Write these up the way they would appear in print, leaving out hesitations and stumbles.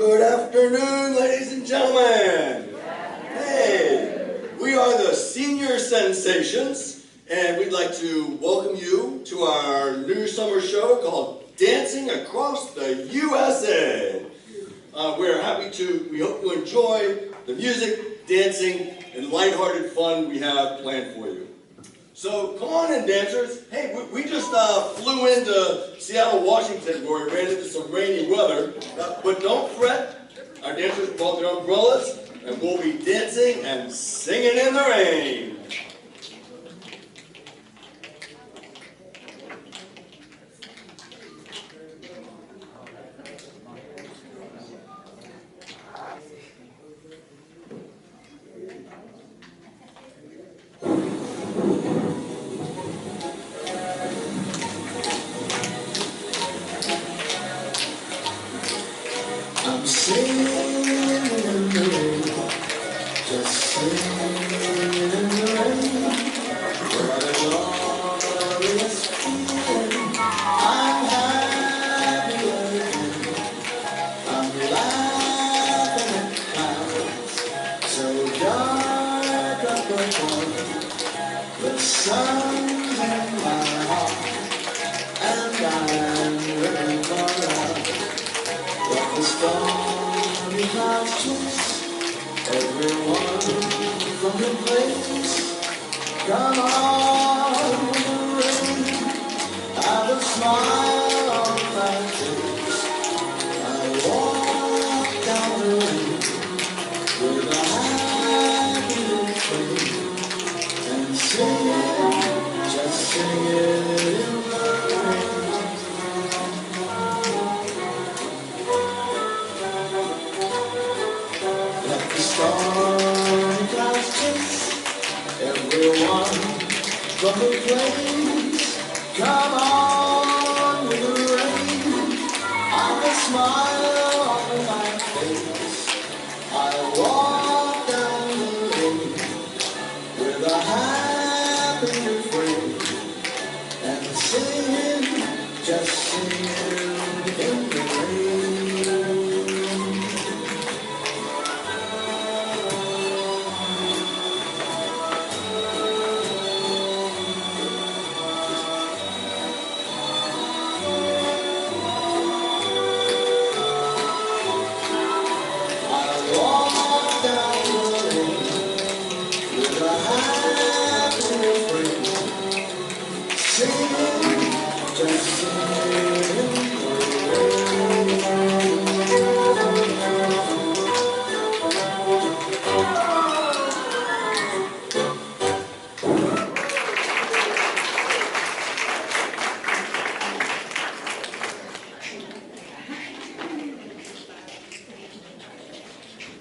Good afternoon, ladies and gentlemen. Hey, we are the Senior Sensations, and we'd like to welcome you to our new summer show called Dancing Across the USA. We hope you enjoy the music, dancing, and lighthearted fun we have planned for you. So come on in, dancers. Hey, we just flew into Seattle, Washington, where we ran into some rainy weather. But don't fret, our dancers brought their umbrellas, and we'll be dancing and singing in the rain. I'm singing in the rain, just singing in the rain. What a glorious feeling. I'm happy again. I'm laughing at clouds so dark up above. The sun's in my heart, and I'm looking for love. But the stormy clouds chase everyone from the place. Come on with the rain, have a smile on my face. I walk down the lane with a happy refrain and sing, just sing it in the rain. Stormy clouds chase everyone from the place. Come on with the rain, I've a smile on my face. I walk down the lane with a happy refrain and singing, just singing in the rain.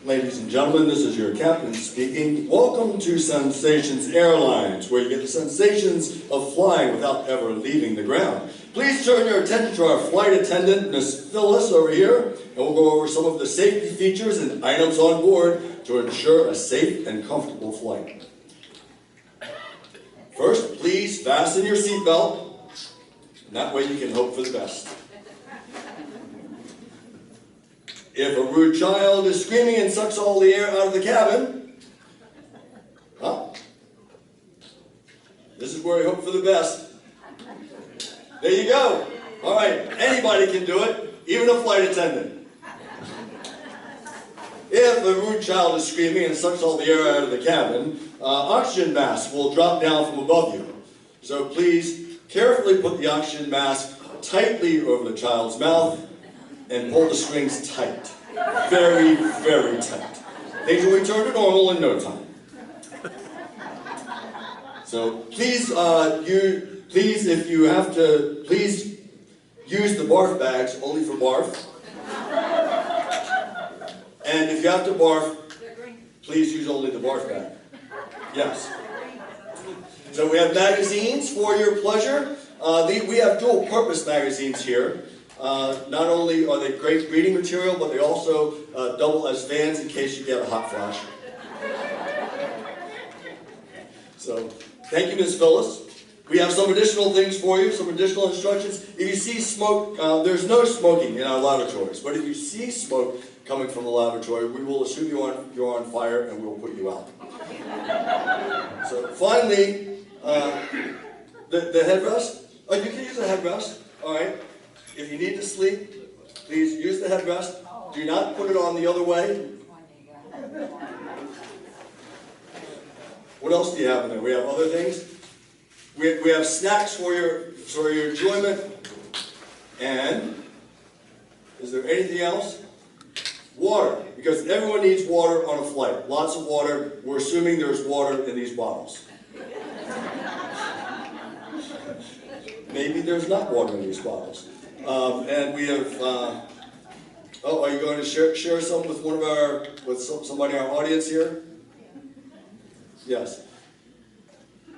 Ladies and gentlemen, this is your captain speaking. Welcome to Sensations Airlines, where you get the sensations of flying without ever leaving the ground. Please turn your attention to our flight attendant, Miss Phyllis, over here, and we'll go over some of the safety features and items on board to ensure a safe and comfortable flight. First, please fasten your seatbelt, and that way you can hope for the best. If a rude child is screaming and sucks all the air out of the cabin, this is where we hope for the best. There you go. All right, anybody can do it, even a flight attendant. If a rude child is screaming and sucks all the air out of the cabin, oxygen mask will drop down from above you. So please carefully put the oxygen mask tightly over the child's mouth and pull the strings tight. Very, very tight. Things will return to normal in no time. So please, if you have to, please use the barf bags only for barf. And if you have to barf, please use only the barf bag. Yes. So we have magazines for your pleasure. We have dual purpose magazines here. Not only are they great reading material, but they also double as fans in case you get a hot flash. So, thank you, Ms. Phyllis. We have some additional things for you, some additional instructions. If you see smoke, there's no smoking in our lavatories, but if you see smoke coming from the lavatory, we will assume you're on fire and we will put you out. So finally, the headrest. Oh, you can use the headrest, all right? If you need to sleep, please use the headrest. Do not put it on the other way. What else do you have in there? We have other things. We have snacks for your enjoyment. And is there anything else? Water, because everyone needs water on a flight. Lots of water. We're assuming there's water in these bottles. Maybe there's not water in these bottles. And we have. Oh, are you going to share some with somebody in our audience here? Yes.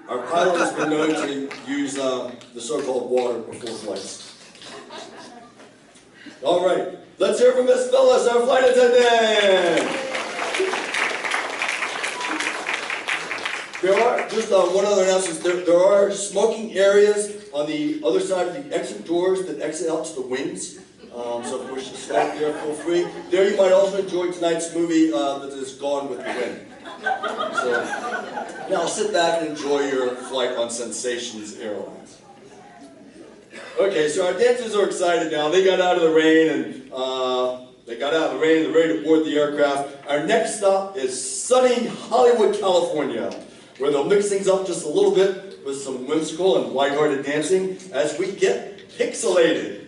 Our pilot has been known to use the so-called water before flights. All right, let's hear from Miss Phyllis, our flight attendant. There are, just one other announcement, there are smoking areas on the other side of the exit doors that exit out to the wings. So if you wish to smoke there, feel free. There you might also enjoy tonight's movie that is Gone with the Wind. So now sit back and enjoy your flight on Sensations Airlines. Okay, so our dancers are excited now. They got out of the rain and they're ready to board the aircraft. Our next stop is sunny Hollywood, California, where they'll mix things up just a little bit with some whimsical and lighthearted dancing as we get pixelated.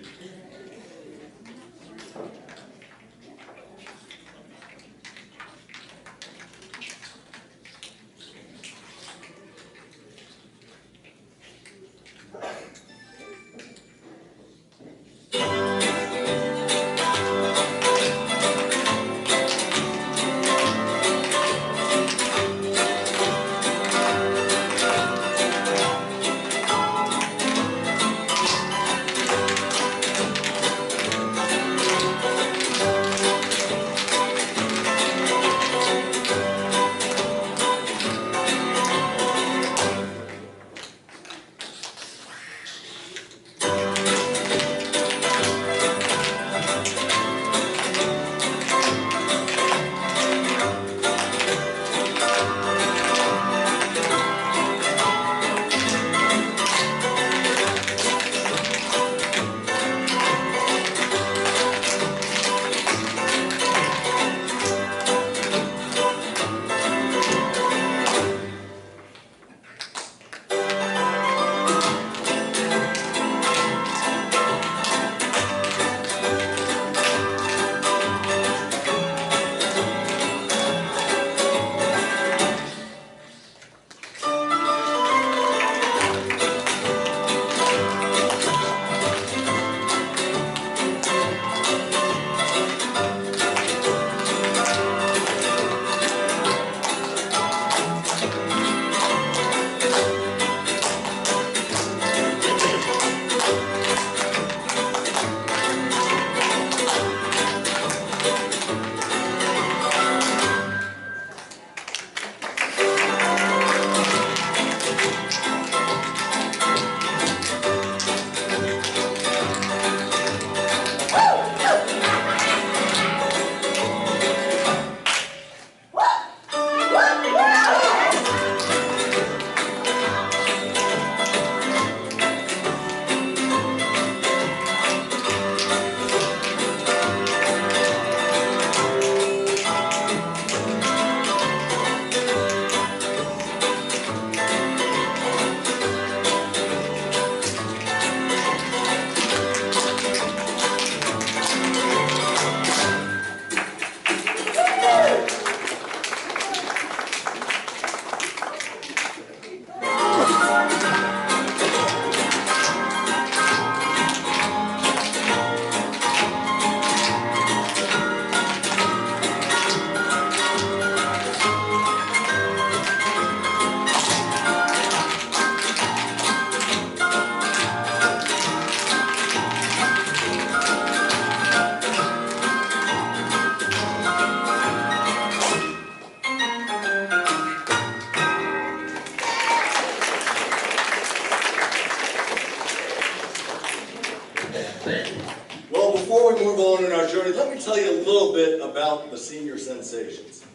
our journey, let me tell you a little bit about the Senior Sensations.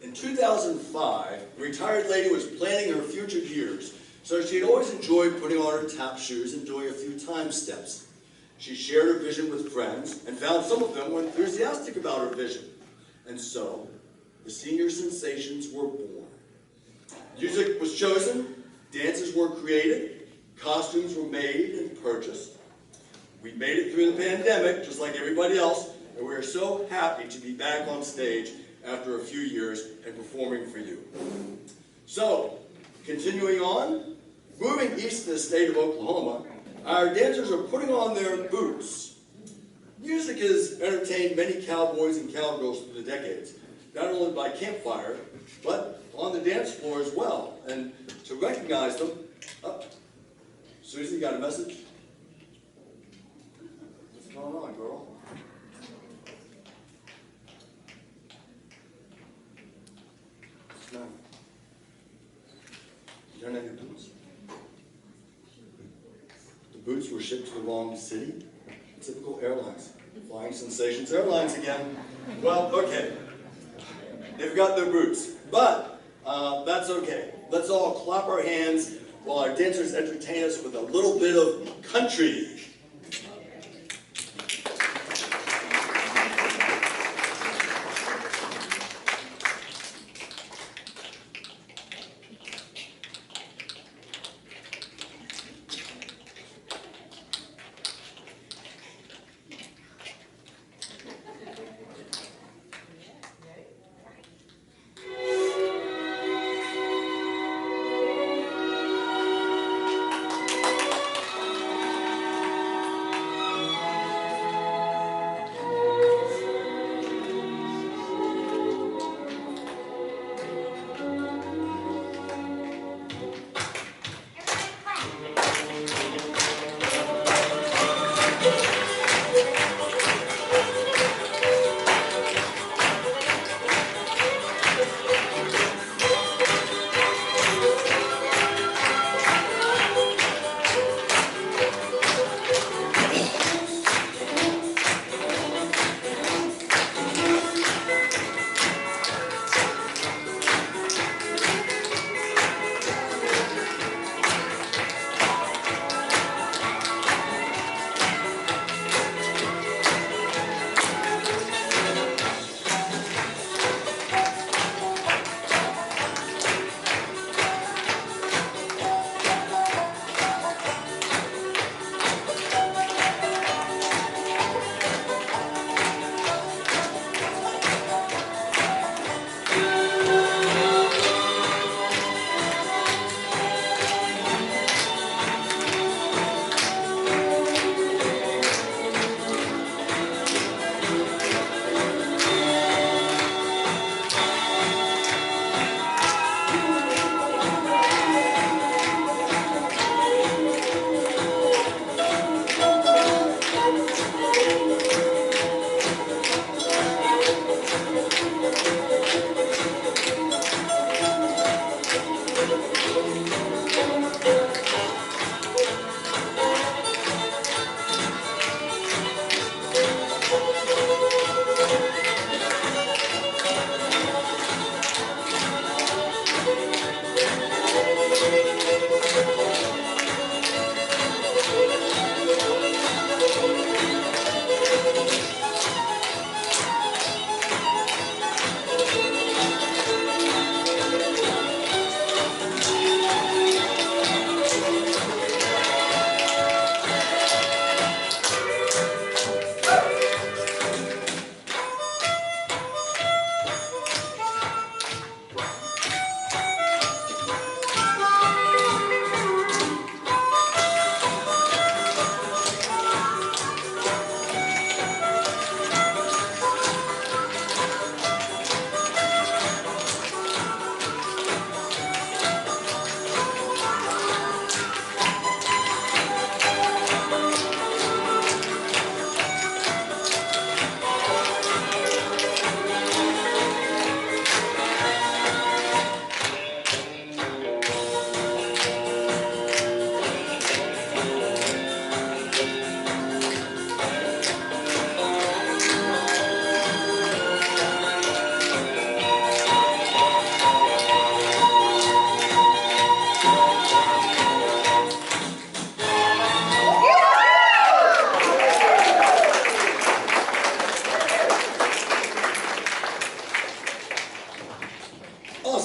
In 2005, the retired lady was planning her future years, so she had always enjoyed putting on her tap shoes and doing a few time steps. She shared her vision with friends and found some of them were enthusiastic about her vision. And so, the Senior Sensations were born. Music was chosen, dances were created, costumes were made and purchased. We made it through the pandemic, just like everybody else, and we are so happy to be back on stage after a few years and performing for you. So, continuing on, moving east to the state of Oklahoma, our dancers are putting on their boots. Music has entertained many cowboys and cowgirls through the decades, not only by campfire, but on the dance floor as well. And to recognize them, Susie, you got a message? What's going on, girl? No. You don't have your boots? The boots were shipped to the wrong city? Typical airlines. Flying Sensations Airlines again. Well, okay. They've got their boots. But that's okay. Let's all clap our hands while our dancers entertain us with a little bit of country.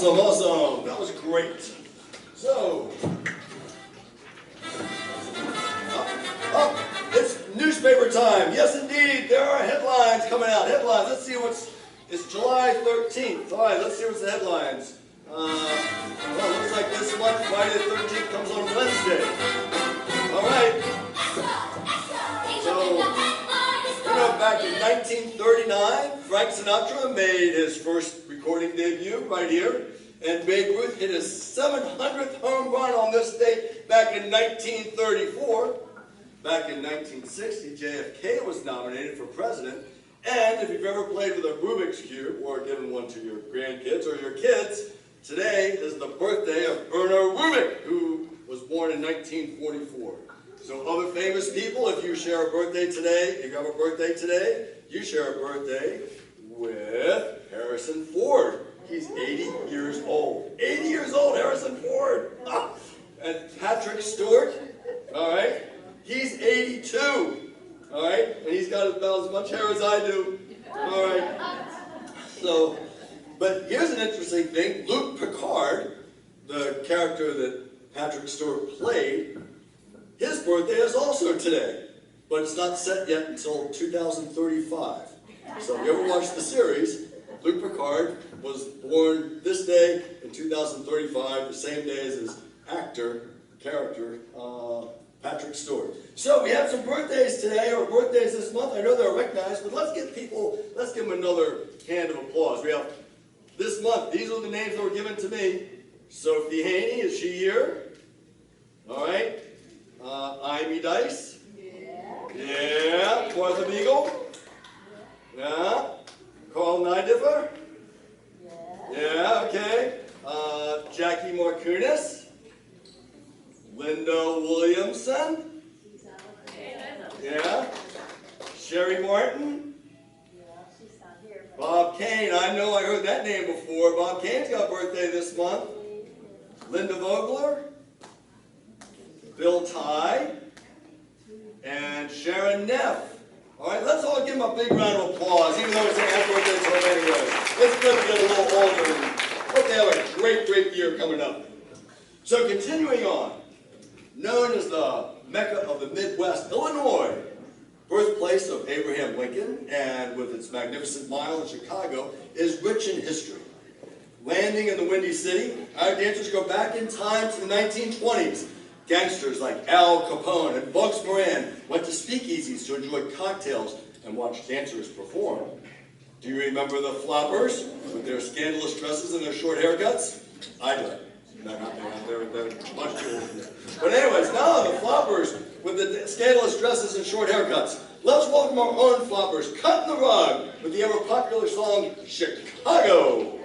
Awesome, awesome. That was great. So, it's newspaper time. Yes, indeed. There are headlines coming out. Headlines. Let's see it's July 13th. All right, let's see what's the headlines. Well, it looks like this one, Friday the 13th, comes on Wednesday. All right. So, back in 1939, Frank Sinatra made his first recording debut right here. And Babe Ruth hit his 700th home run on this date back in 1934. Back in 1960, JFK was nominated for president. And if you've ever played with a Rubik's Cube or given one to your grandkids or your kids, today is the birthday of Erno Rubik, who was born in 1944. So other famous people, if you share a birthday today, if you have a birthday today, you share a birthday with Harrison Ford. He's 80 years old. 80 years old, Harrison Ford. And Patrick Stewart, all right, he's 82. All right, and he's got about as much hair as I do. All right. So, but here's an interesting thing. Luke Picard, the character that Patrick Stewart played, his birthday is also today, but it's not set yet until 2035. So if you ever watched the series, Luke Picard was born this day in 2035, the same day as his character, Patrick Stewart. So we have some birthdays today, or birthdays this month. I know they're recognized, but let's give them another hand of applause. We have this month, these are the names that were given to me. Sophie Haney, is she here? All right. Amy Dice? Yeah. Martha Beagle? Yeah. Carl Nidiffer? Yeah, okay. Jackie Markunis? Linda Williamson? Yeah. Sherry Martin? Bob Kane, I know I heard that name before. Bob Kane's got a birthday this month. Linda Vogler? Bill Ty, and Sharon Neff. All right, let's all give them a big round of applause, even though it's an happy birthday to them anyway. It's good to get a little older and hope they have a great, great year coming up. So continuing on, known as the Mecca of the Midwest, Illinois, birthplace of Abraham Lincoln, and with its magnificent mile in Chicago, is rich in history. Landing in the Windy City, our dancers go back in time to the 1920s. Gangsters like Al Capone and Bugs Moran went to speakeasies to enjoy cocktails and watch dancers perform. Do you remember the Floppers with their scandalous dresses and their short haircuts? I do. They're much too old. But anyways, now the Floppers with the scandalous dresses and short haircuts. Let's welcome our own Floppers, cutting the rug with the ever-popular song, Chicago.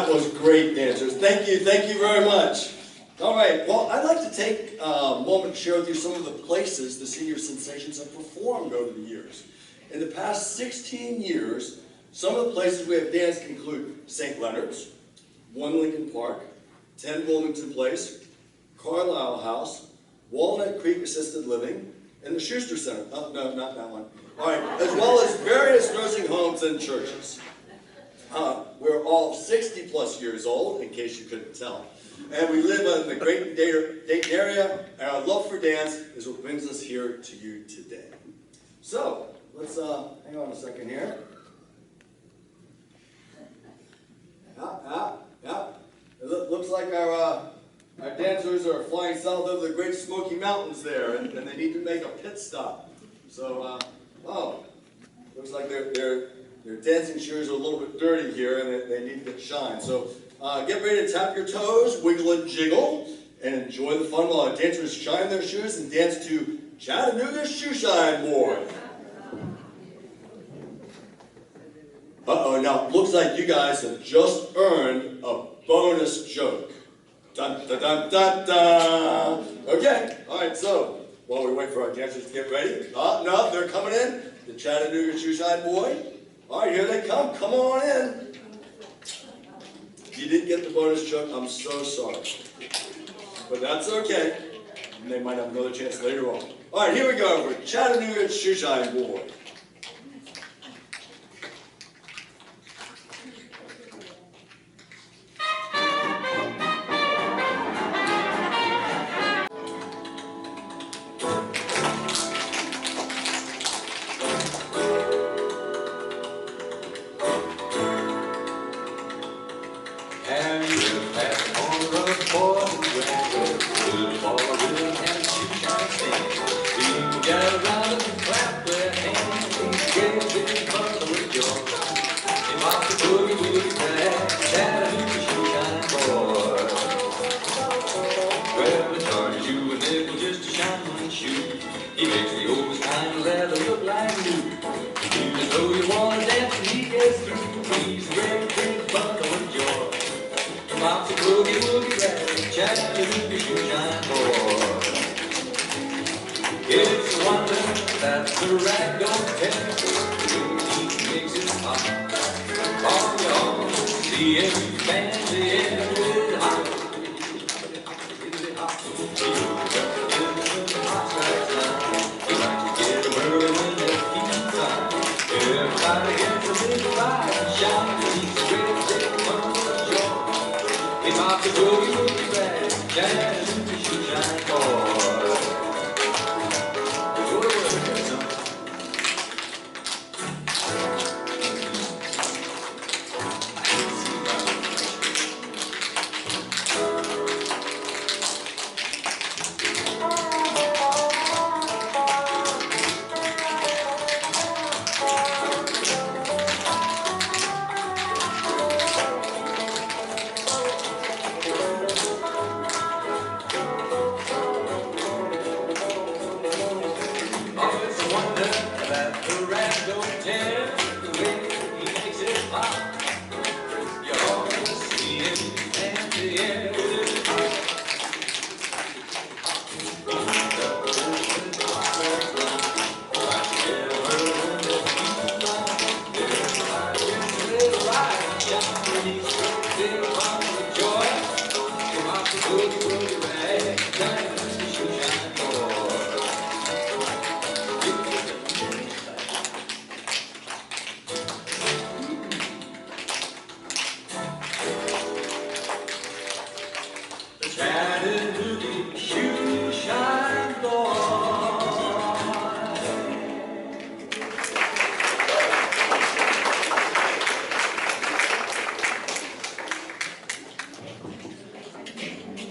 That was great, dancers. Thank you very much. All right, well, I'd like to take a moment to share with you some of the places the Senior Sensations have performed over the years. In the past 16 years, some of the places we have danced include St. Leonard's, 1 Lincoln Park, 10 Wilmington Place, Carlisle House, Walnut Creek Assisted Living, and the Schuster Center. Oh, no, not that one. All right, as well as various nursing homes and churches. We're all 60 plus years old, in case you couldn't tell. And we live in the great Dayton area, and our love for dance is what brings us here to you today. So, let's hang on a second here. It looks like our dancers are flying south over the Great Smoky Mountains there, and they need to make a pit stop. So, looks like their dancing shoes are a little bit dirty here, and they need to get shine. So, get ready to tap your toes, wiggle and jiggle, and enjoy the fun while our dancers shine their shoes and dance to Chattanooga's Shoe Shine Boy. Uh-oh, now it looks like you guys have just earned a bonus joke. Dun, dun, dun, dun, dun. Okay, all right, so while we wait for our dancers to get ready, no, they're coming in, the Chattanooga Shoe Shine Boy. All right, here they come on in. If you didn't get the bonus joke, I'm so sorry. But that's okay, and they might have another chance later on. All right, here we go for Chattanooga Shoe Shine Boy.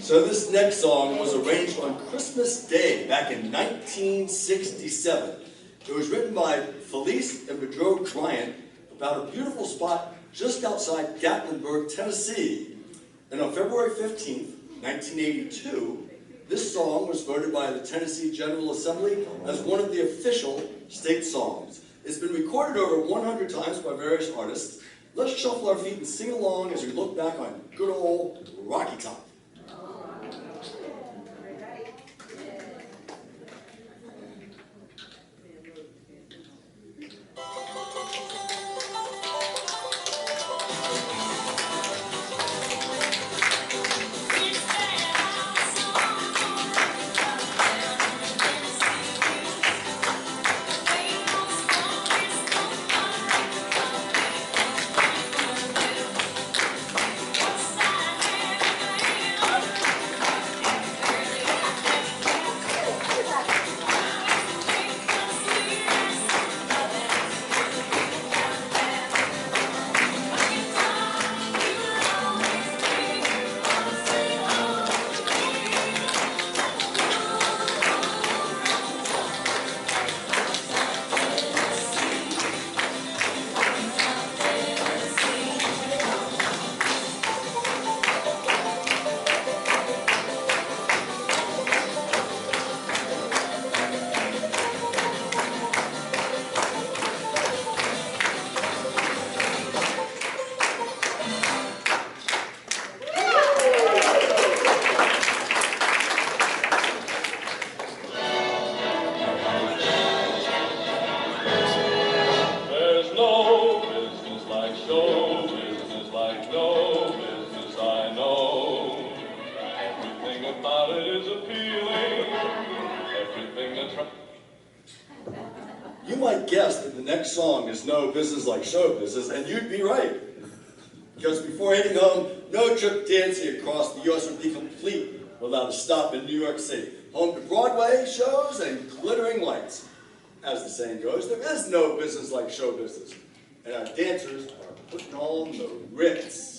So this next song was arranged on Christmas Day back in 1967. It was written by Felice and Bedreau Bryant about a beautiful spot just outside Gatlinburg, Tennessee. And on February 15th, 1982, this song was voted by the Tennessee General Assembly as one of the official state songs. It's been recorded over 100 times by various artists, Let's shuffle our feet and sing along as we look back on good old Rocky Top. You might guess that the next song is No Business Like Show Business, and you'd be right. Because before heading home, no trip dancing across the U.S. would be complete without a stop in New York City, home to Broadway shows and glittering lights. As the saying goes, there is no business like show business, and our dancers are putting on the Ritz.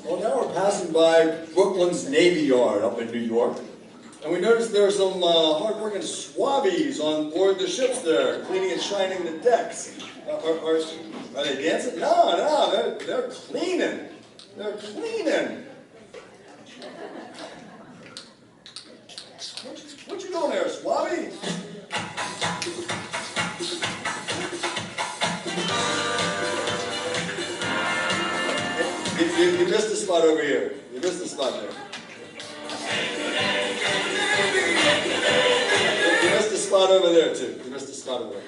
Well, now we're passing by Brooklyn's Navy Yard up in New York, and we noticed there are some hard-working swabbies on board the ships there, cleaning and shining the decks. Are they dancing? No, they're cleaning. They're cleaning. What you doing there, swabby? You missed a spot over here. You missed a spot there. You missed a spot over there, too. You missed a spot over there.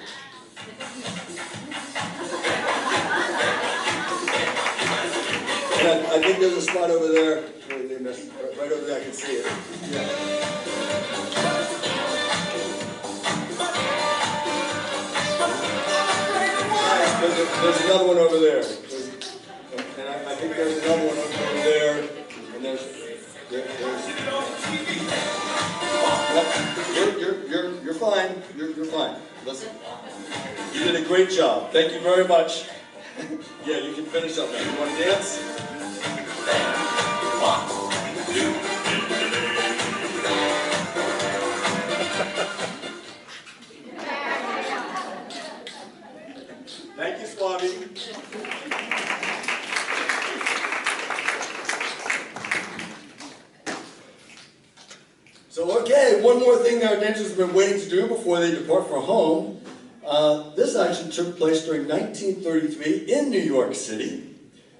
And I think there's a spot over there. They missed, right over there, I can see it. Yeah. There's another one over there. And I think there's another one over there, and there's you're fine. You're fine. Listen, you did a great job. Thank you very much. Yeah, you can finish up now. You want to dance? Thank you, Swabby. So, okay, one more thing that our dancers have been waiting to do before they depart for home. This action took place during 1933 in New York City.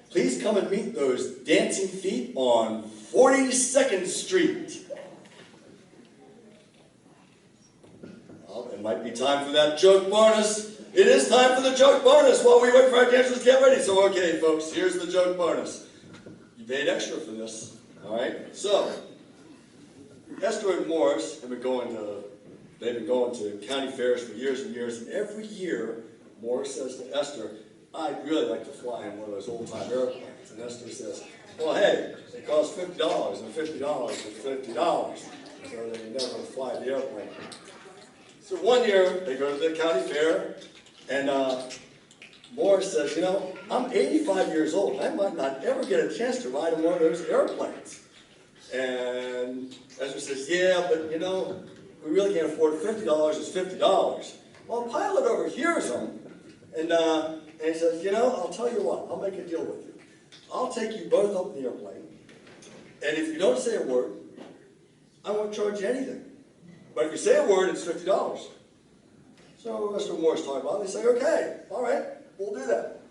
Please come and meet those dancing feet on 42nd Street. Well, it might be time for that joke bonus. It is time for the joke bonus while we wait for our dancers to get ready. So, okay, folks, here's the joke bonus. You paid extra for this, all right? So, Esther and Morris have been going to county fairs for years and years, and every year, Morris says to Esther, I'd really like to fly in one of those old-time airplanes. And Esther says, well, hey, it costs $50, and $50 is $50, so they never fly the airplane. So one year, they go to the county fair, and Morris says, you know, I'm 85 years old. I might not ever get a chance to ride in one of those airplanes. And Esther says, yeah, but you know, we really can't afford it. $50 is $50. Well, a pilot overhears him, and he says, you know, I'll tell you what, I'll make a deal with you. I'll take you both up in the airplane, and if you don't say a word, I won't charge you anything. But if you say a word, it's $50. So Esther and Morris talk about it. They say, okay, all right, we'll do that.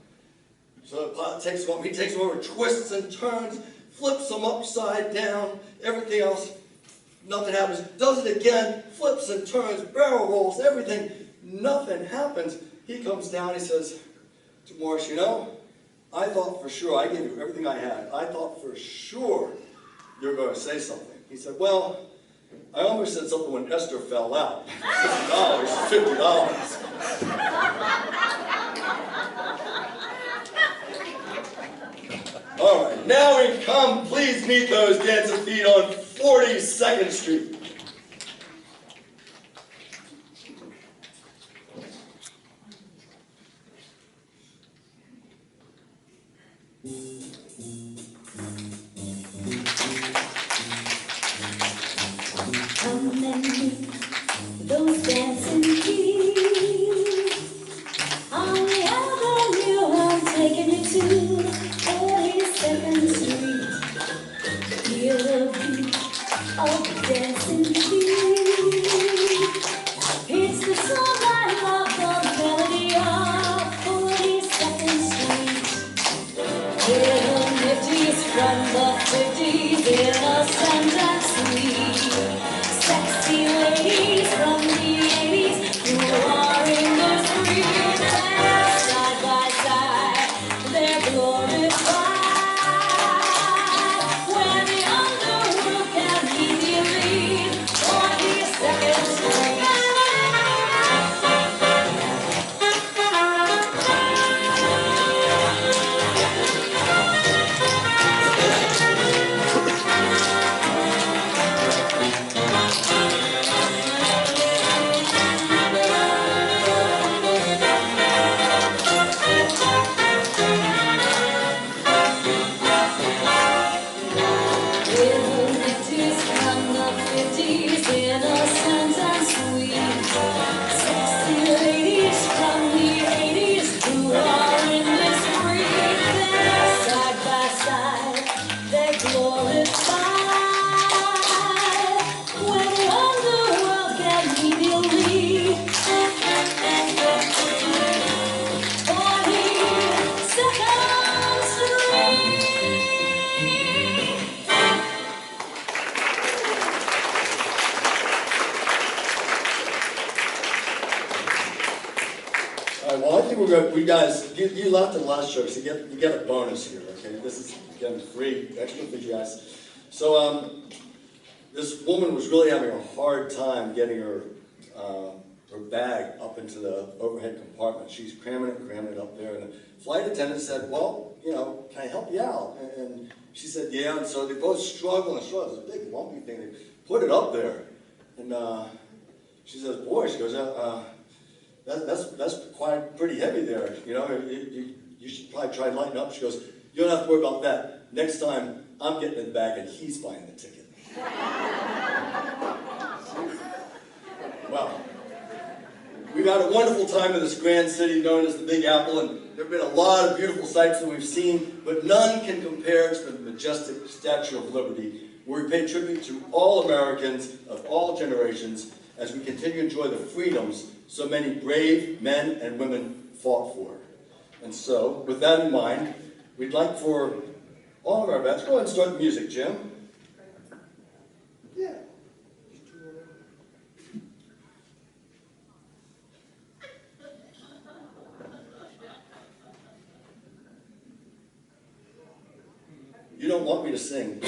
So the pilot takes him up, he takes him over, twists and turns, flips him upside down, everything else, nothing happens. Does it again, flips and turns, barrel rolls, everything, nothing happens. He comes down, he says to Morris, you know, I thought for sure, I gave you everything I had, I thought for sure you were going to say something. He said, well, I almost said something when Esther fell out. $50 is $50. All right, now we come. Please meet those dancing feet on 42nd Street. think we guys, you left in the last show, so you get a bonus here, okay? This is, again, free, extra for you guys. So, this woman was really having a hard time getting her bag up into the overhead compartment. She's cramming it up there, and the flight attendant said, well, you know, can I help you out? And she said, yeah, and so they both struggle and struggle. It's a big lumpy thing. They put it up there, and she says, boy, she goes, that's quite pretty heavy there. You know, you should probably try lighting up. She goes, you don't have to worry about that. Next time, I'm getting in the bag and he's buying the ticket. Well, we've had a wonderful time in this grand city known as the Big Apple, and there have been a lot of beautiful sights that we've seen, but none can compare to the majestic Statue of Liberty, where we pay tribute to all Americans of all generations as we continue to enjoy the freedoms so many brave men and women fought for. And so, with that in mind, we'd like for all of our vets, go ahead and start the music, Jim. Yeah. You don't want me to sing.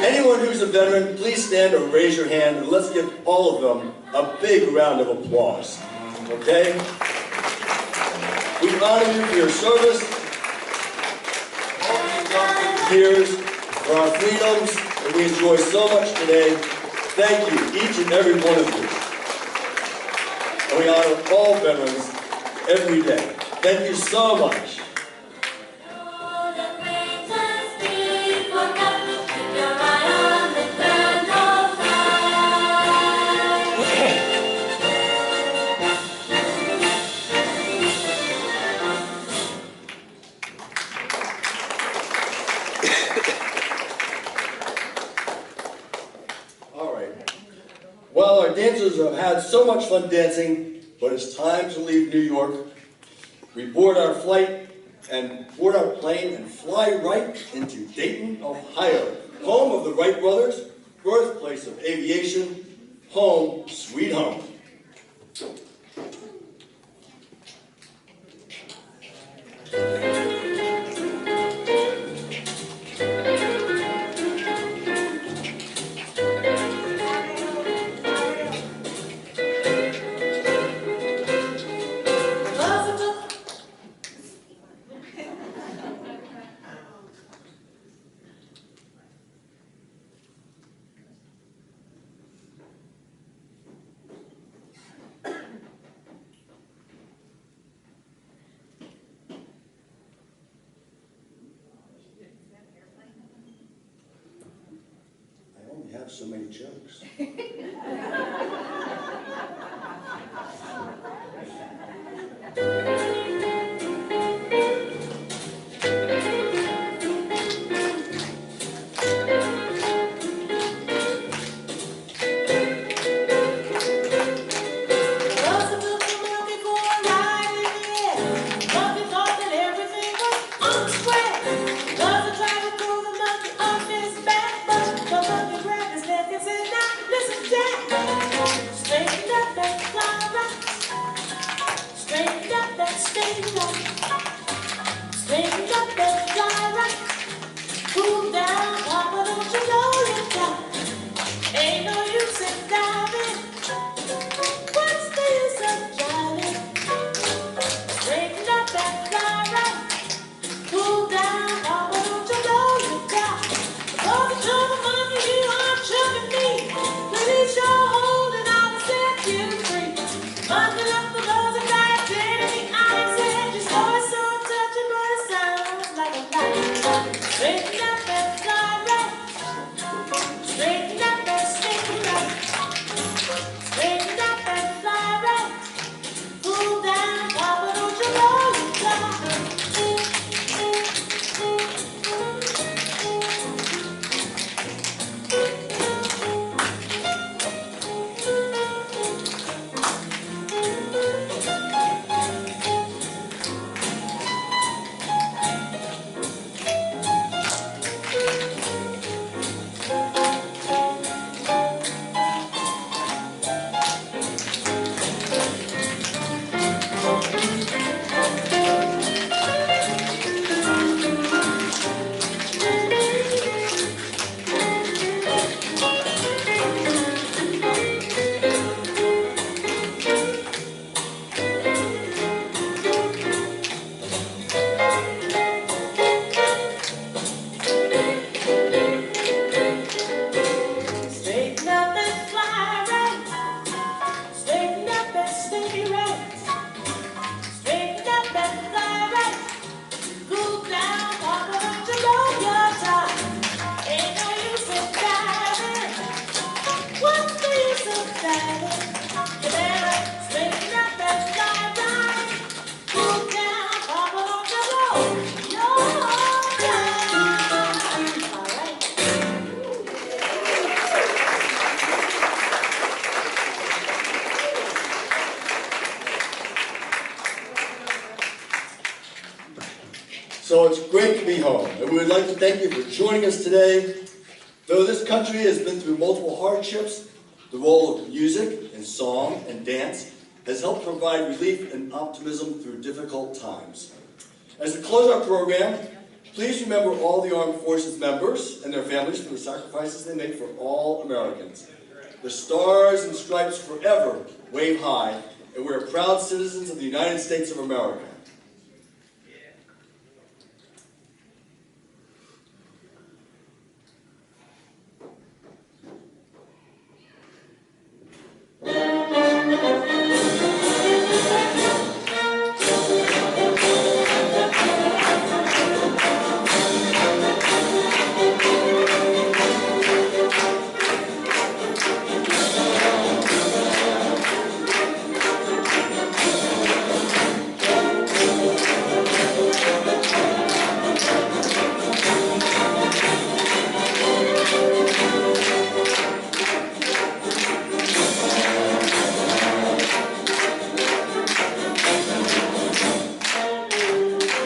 Anyone who's a veteran, please stand or raise your hand, and let's give all of them a big round of applause. Okay? We honor you for your service, all these years, for our freedoms that we enjoy so much today. Thank you, each and every one of you. And we honor all veterans every day. Thank you so much. All right. Well, our dancers have had so much fun dancing, but it's time to leave New York. We board our plane and fly right into Dayton, Ohio, home of the Wright brothers, birthplace of aviation, home, sweet home. I have so many jokes. Show So it's great to be home, and we would like to thank you for joining us today. Though this country has been through multiple hardships, the role of music and song and dance has helped provide relief and optimism through difficult times. As we close our program, please remember all the Armed Forces members and their families for the sacrifices they make for all Americans. The stars and stripes forever wave high, and we are proud citizens of the United States of America.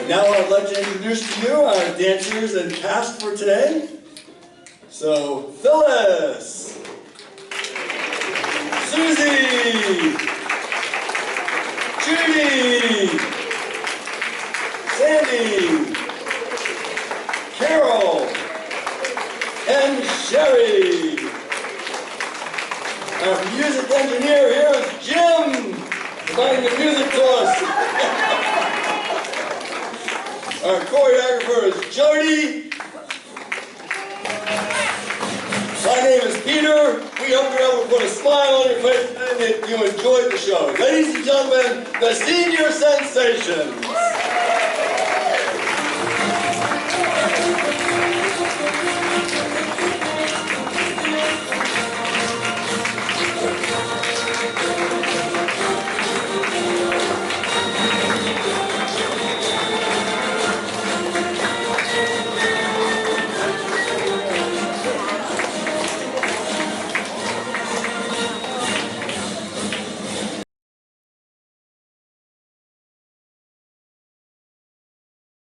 Now I'd like to introduce to you our dancers and cast for today. So, Phyllis, Susie, Judy, Sandy, Carol, and Sherry. Our music engineer here is Jim, providing the music to us. Our choreographer is Jody. My name is Peter. We hope you're able to put a smile on your face and that you enjoyed the show. Ladies and gentlemen, the Senior Sensation.